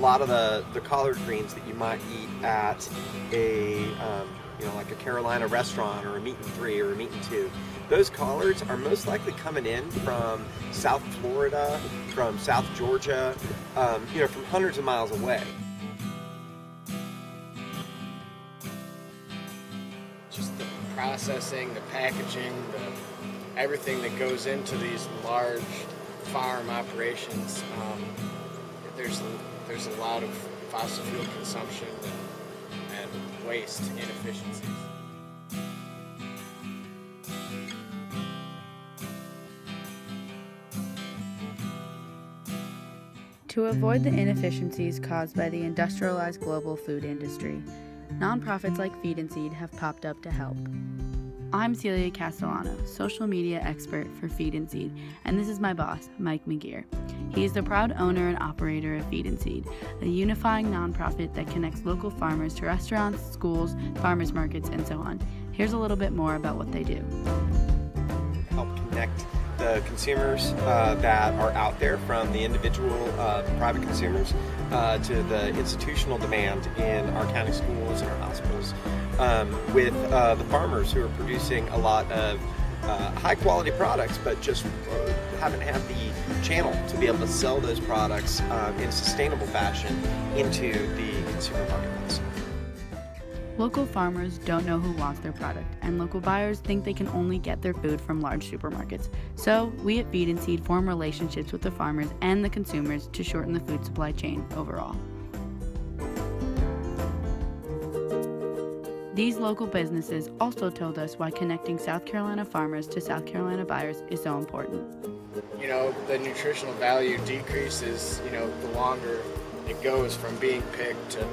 lot of the collard greens that you might eat at a like a Carolina restaurant or a Meat and Three or a Meat and Two, those collards are most likely coming in from South Florida, from South Georgia, from hundreds of miles away. Just the processing, the packaging, everything that goes into these large farm operations. There's a lot of fossil fuel consumption and waste, inefficiencies. To avoid the inefficiencies caused by the industrialized global food industry, nonprofits like Feed and Seed have popped up to help. I'm Celia Castellano, social media expert for Feed and Seed, and this is my boss, Mike McGeer. He is the proud owner and operator of Feed and Seed, a unifying nonprofit that connects local farmers to restaurants, schools, farmers markets, and so on. Here's a little bit more about what they do. Help connect the consumers that are out there, from the individual private consumers to the institutional demand in our county schools and our hospitals, with the farmers who are producing a lot of high quality products but just haven't had the channel to be able to sell those products in a sustainable fashion into the consumer marketplace. Local farmers don't know who wants their product, and local buyers think they can only get their food from large supermarkets. So we at Feed and Seed form relationships with the farmers and the consumers to shorten the food supply chain overall. These local businesses also told us why connecting South Carolina farmers to South Carolina buyers is so important. The nutritional value decreases, the longer it goes from being picked to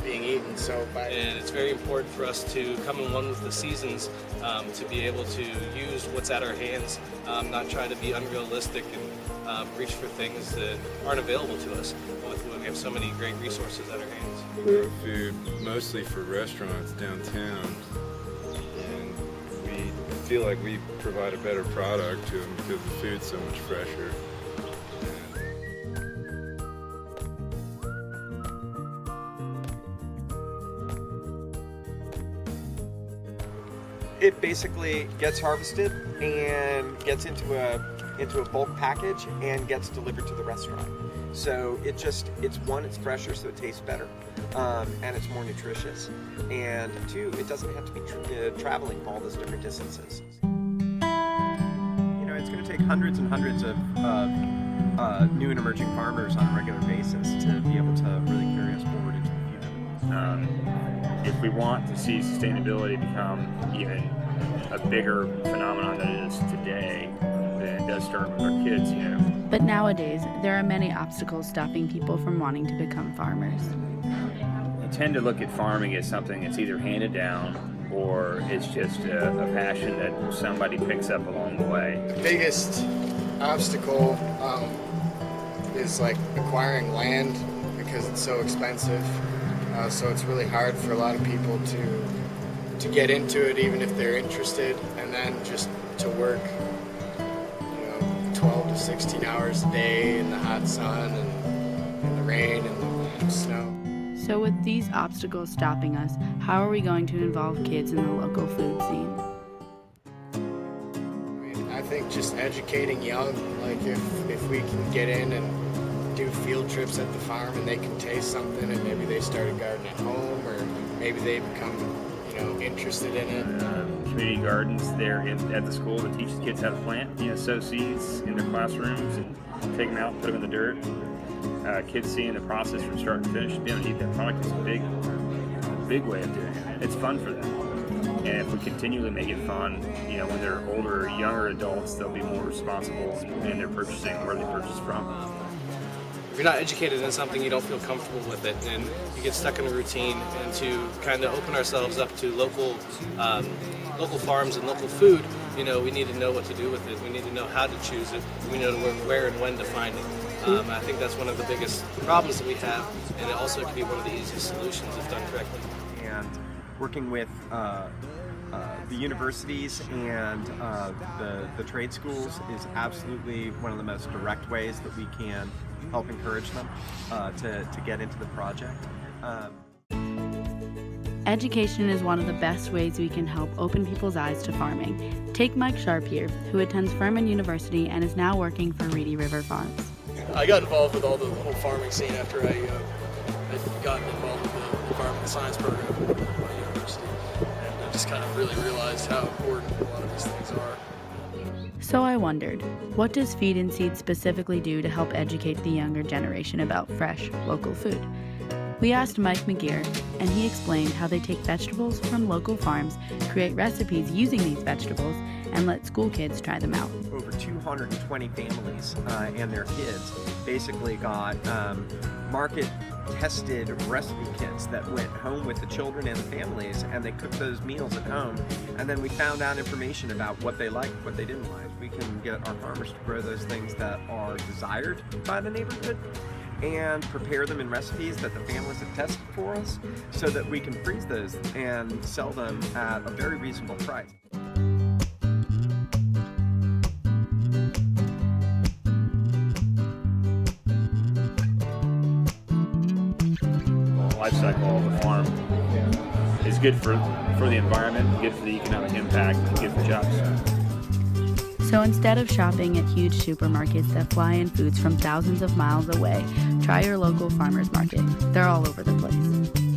being eaten. And it's very important for us to come in one with the seasons, to be able to use what's at our hands, not try to be unrealistic and reach for things that aren't available to us. We have so many great resources at our hands. We grow food mostly for restaurants downtown, and we feel like we provide a better product to them because the food's so much fresher. It basically gets harvested and gets into a bulk package and gets delivered to the restaurant. So it's fresher, so it tastes better, and it's more nutritious. And two, it doesn't have to be traveling all those different distances. It's going to take hundreds and hundreds of new and emerging farmers on a regular basis to be able to really carry us forward into the future. If we want to see sustainability become even a bigger phenomenon than it is today, then it does start with our kids, But nowadays, there are many obstacles stopping people from wanting to become farmers. I tend to look at farming as something that's either handed down or it's just a passion that somebody picks up along the way. The biggest obstacle is acquiring land, because it's so expensive. So it's really hard for a lot of people to get into it, even if they're interested, and then just to work 12 to 16 hours a day in the hot sun and in the rain and the snow. So with these obstacles stopping us, how are we going to involve kids in the local food scene? I think just educating young, if we can get in and do field trips at the farm and they can taste something, and maybe they start a garden at home, or maybe they become interested in it. Community gardens there at the school that teaches kids how to plant, sow seeds in their classrooms and take them out and put them in the dirt. Kids seeing the process from start to finish, being able to eat that product is a big way of doing it. It's fun for them. And if we continually make it fun, when they're older, younger adults, they'll be more responsible in their purchasing, where they purchase from. If you're not educated in something, you don't feel comfortable with it, and you get stuck in a routine. And to kind of open ourselves up to local farms and local food, we need to know what to do with it. We need to know how to choose it. We know where and when to find it. I think that's one of the biggest problems that we have, and it also can be one of the easiest solutions if done correctly. And working with the universities and the trade schools is absolutely one of the most direct ways that we can help encourage them to get into the project. Education is one of the best ways we can help open people's eyes to farming. Take Mike Sharp here, who attends Furman University and is now working for Reedy River Farms. I got involved with all the whole farming scene after I'd gotten involved with the environmental science program at my university, and I just kind of really realized how important a lot of these things are. So I wondered, what does Feed and Seed specifically do to help educate the younger generation about fresh, local food? We asked Mike McGeer, and he explained how they take vegetables from local farms, create recipes using these vegetables, and let school kids try them out. Over 220 families and their kids basically got market-tested recipe kits that went home with the children and the families, and they cooked those meals at home. And then we found out information about what they liked, what they didn't like. We can get our farmers to grow those things that are desired by the neighborhood and prepare them in recipes that the families have tested for us so that we can freeze those and sell them at a very reasonable price. The life cycle of the farm is good for the environment, good for the economic impact, and good for jobs. So instead of shopping at huge supermarkets that fly in foods from thousands of miles away, try your local farmers market. They're all over the place.